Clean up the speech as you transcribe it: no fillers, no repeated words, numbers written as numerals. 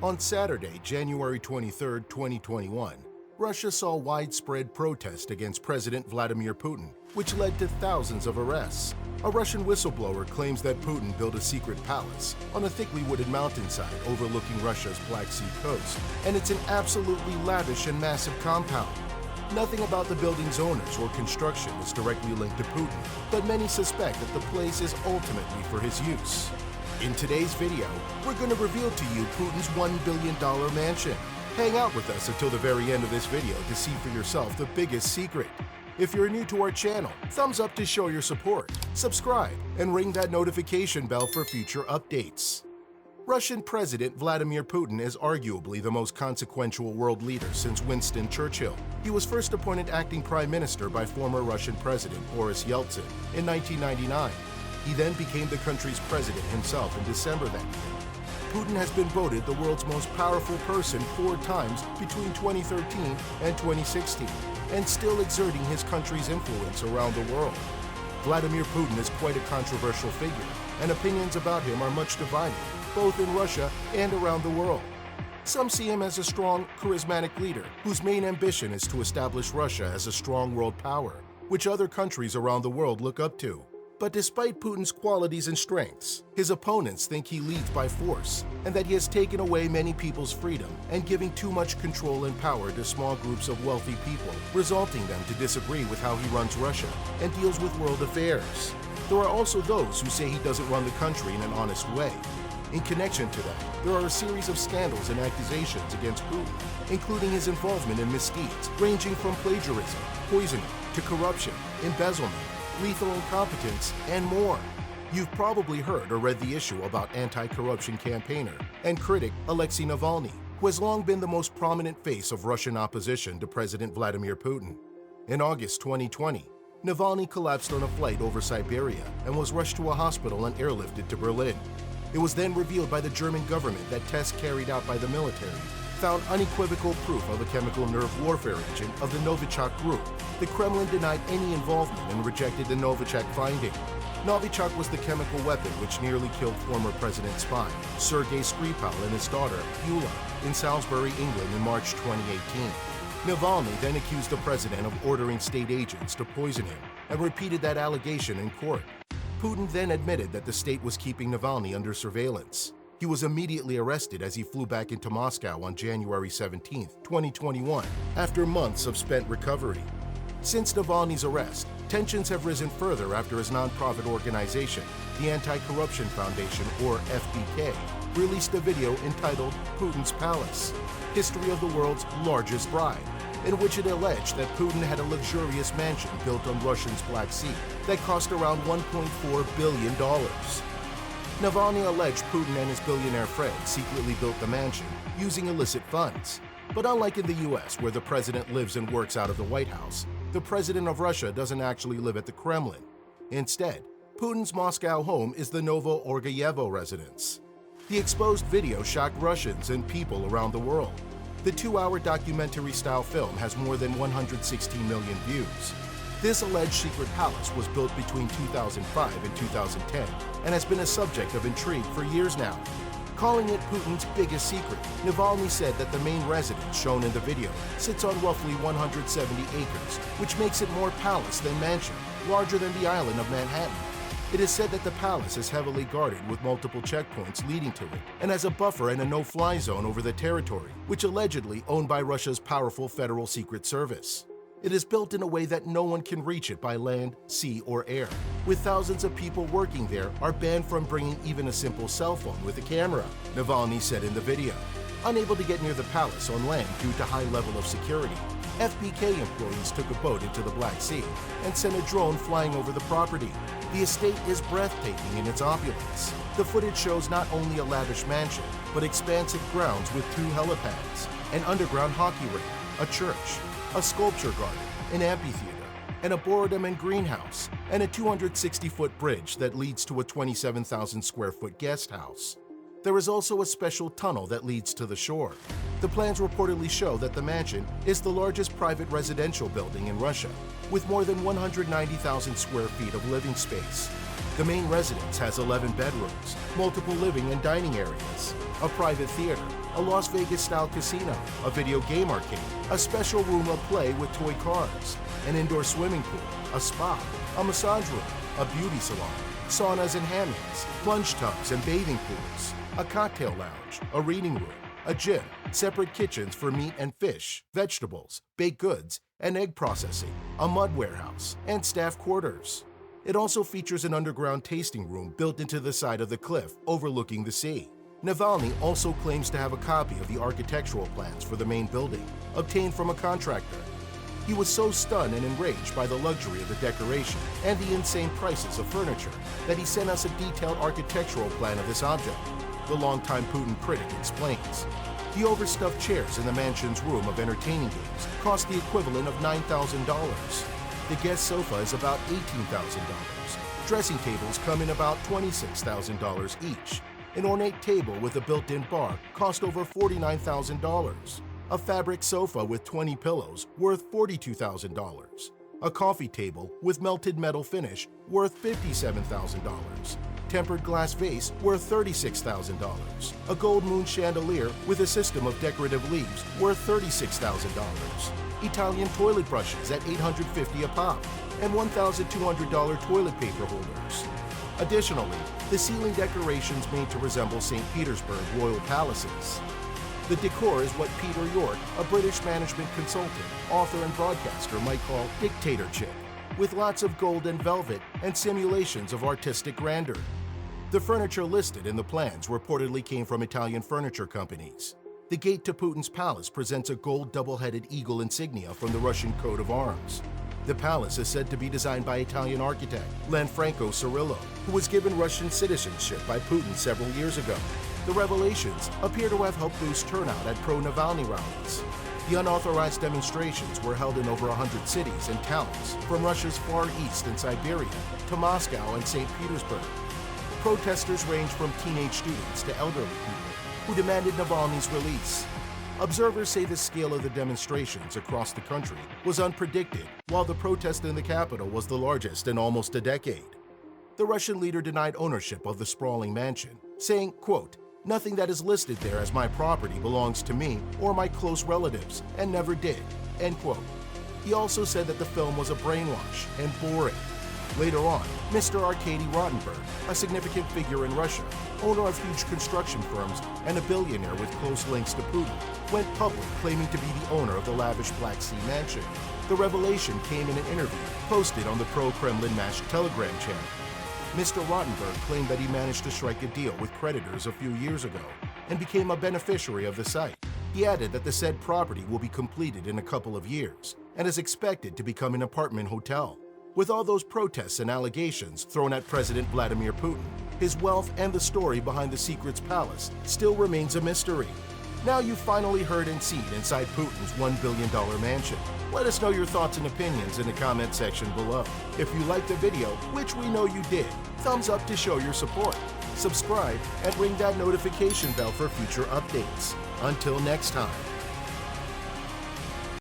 On Saturday, January 23, 2021, Russia saw widespread protest against President Vladimir Putin, which led to thousands of arrests. A Russian whistleblower claims that Putin built a secret palace on a thickly wooded mountainside overlooking Russia's Black Sea coast, and it's an absolutely lavish and massive compound. Nothing about the building's owners or construction is directly linked to Putin, but many suspect that the place is ultimately for his use. In today's video, we're going to reveal to you Putin's $1 billion mansion. Hang out with us until the very end of this video to see for yourself the biggest secret. If you're new to our channel, thumbs up to show your support, subscribe, and ring that notification bell for future updates. Russian President Vladimir Putin is arguably the most consequential world leader since Winston Churchill. He was first appointed acting prime minister by former Russian President Boris Yeltsin in 1999. He then became the country's president himself in December that year. Putin has been voted the world's most powerful person 4 times between 2013 and 2016, and still exerting his country's influence around the world. Vladimir Putin is quite a controversial figure, and opinions about him are much divided, both in Russia and around the world. Some see him as a strong, charismatic leader whose main ambition is to establish Russia as a strong world power, which other countries around the world look up to. But despite Putin's qualities and strengths, his opponents think he leads by force and that he has taken away many people's freedom and giving too much control and power to small groups of wealthy people, resulting them to disagree with how he runs Russia and deals with world affairs. There are also those who say he doesn't run the country in an honest way. In connection to that, there are a series of scandals and accusations against Putin, including his involvement in misdeeds ranging from plagiarism, poisoning, to corruption, embezzlement, lethal incompetence, and more. You've probably heard or read the issue about anti-corruption campaigner and critic Alexei Navalny, who has long been the most prominent face of Russian opposition to President Vladimir Putin. In August 2020, Navalny collapsed on a flight over Siberia and was rushed to a hospital and airlifted to Berlin. It was then revealed by the German government that tests carried out by the military found unequivocal proof of a chemical nerve warfare agent of the Novichok group. The Kremlin denied any involvement and rejected the Novichok finding. Novichok was the chemical weapon which nearly killed former President spy Sergei Skripal and his daughter, Yulia, in Salisbury, England in March 2018. Navalny then accused the president of ordering state agents to poison him and repeated that allegation in court. Putin then admitted that the state was keeping Navalny under surveillance. He was immediately arrested as he flew back into Moscow on January 17, 2021, after months of spent recovery. Since Navalny's arrest, tensions have risen further after his nonprofit organization, the Anti-Corruption Foundation, or FBK, released a video entitled Putin's Palace, History of the World's Largest Bribe, in which it alleged that Putin had a luxurious mansion built on Russia's Black Sea that cost around $1.4 billion. Navalny alleged Putin and his billionaire friend secretly built the mansion using illicit funds. But unlike in the US, where the president lives and works out of the White House, the president of Russia doesn't actually live at the Kremlin. Instead, Putin's Moscow home is the Novo-Orgayevo residence. The exposed video shocked Russians and people around the world. The 2-hour documentary-style film has more than 116 million views. This alleged secret palace was built between 2005 and 2010 and has been a subject of intrigue for years now. Calling it Putin's biggest secret, Navalny said that the main residence shown in the video sits on roughly 170 acres, which makes it more palace than mansion, larger than the island of Manhattan. It is said that the palace is heavily guarded with multiple checkpoints leading to it and has a buffer and a no-fly zone over the territory, which allegedly owned by Russia's powerful Federal Secret Service. It is built in a way that no one can reach it by land, sea, or air, with thousands of people working there are banned from bringing even a simple cell phone with a camera, Navalny said in the video. Unable to get near the palace on land due to high level of security, FBK employees took a boat into the Black Sea and sent a drone flying over the property. The estate is breathtaking in its opulence. The footage shows not only a lavish mansion, but expansive grounds with 2 helipads, an underground hockey rink, a church, a sculpture garden, an amphitheater, an arboretum and greenhouse, and a 260-foot bridge that leads to a 27,000-square-foot guest house. There is also a special tunnel that leads to the shore. The plans reportedly show that the mansion is the largest private residential building in Russia, with more than 190,000 square feet of living space. The main residence has 11 bedrooms, multiple living and dining areas, a private theater, a Las Vegas-style casino, a video game arcade, a special room of play with toy cars, an indoor swimming pool, a spa, a massage room, a beauty salon, saunas and hammocks, plunge tubs and bathing pools, a cocktail lounge, a reading room, a gym, separate kitchens for meat and fish, vegetables, baked goods, and egg processing, a mud warehouse, and staff quarters. It also features an underground tasting room built into the side of the cliff overlooking the sea. Navalny also claims to have a copy of the architectural plans for the main building, obtained from a contractor. He was so stunned and enraged by the luxury of the decoration and the insane prices of furniture that he sent us a detailed architectural plan of this object, the longtime Putin critic explains. The overstuffed chairs in the mansion's room of entertaining games cost the equivalent of $9,000. The guest sofa is about $18,000. Dressing tables come in about $26,000 each. An ornate table with a built-in bar cost over $49,000. A fabric sofa with 20 pillows worth $42,000. A coffee table with melted metal finish worth $57,000. Tempered glass vase worth $36,000. A gold moon chandelier with a system of decorative leaves worth $36,000. Italian toilet brushes at $850 a pop, and $1,200 toilet paper holders. Additionally, the ceiling decorations made to resemble St. Petersburg royal palaces. The decor is what Peter York, a British management consultant, author, and broadcaster might call dictator chic, with lots of gold and velvet and simulations of artistic grandeur. The furniture listed in the plans reportedly came from Italian furniture companies. The gate to Putin's palace presents a gold double-headed eagle insignia from the Russian coat of arms. The palace is said to be designed by Italian architect Lanfranco Cirillo, who was given Russian citizenship by Putin several years ago. The revelations appear to have helped boost turnout at pro-Navalny rallies. The unauthorized demonstrations were held in over 100 cities and towns, from Russia's far east and Siberia to Moscow and St. Petersburg. Protesters ranged from teenage students to elderly people who demanded Navalny's release. Observers say the scale of the demonstrations across the country was unpredicted, while the protest in the capital was the largest in almost a decade. The Russian leader denied ownership of the sprawling mansion, saying, quote, "Nothing that is listed there as my property belongs to me or my close relatives, and never did," end quote. He also said that the film was a brainwash and boring. Later on, Mr. Arkady Rotenberg, a significant figure in Russia, owner of huge construction firms and a billionaire with close links to Putin, went public claiming to be the owner of the lavish Black Sea mansion. The revelation came in an interview posted on the pro-Kremlin Mash Telegram channel. Mr. Rotenberg claimed that he managed to strike a deal with creditors a few years ago and became a beneficiary of the site. He added that the said property will be completed in a couple of years and is expected to become an apartment hotel. With all those protests and allegations thrown at President Vladimir Putin, his wealth and the story behind the Secret's palace still remains a mystery. Now you've finally heard and seen inside Putin's $1 billion mansion. Let us know your thoughts and opinions in the comment section below. If you liked the video, which we know you did, thumbs up to show your support. Subscribe and ring that notification bell for future updates. Until next time.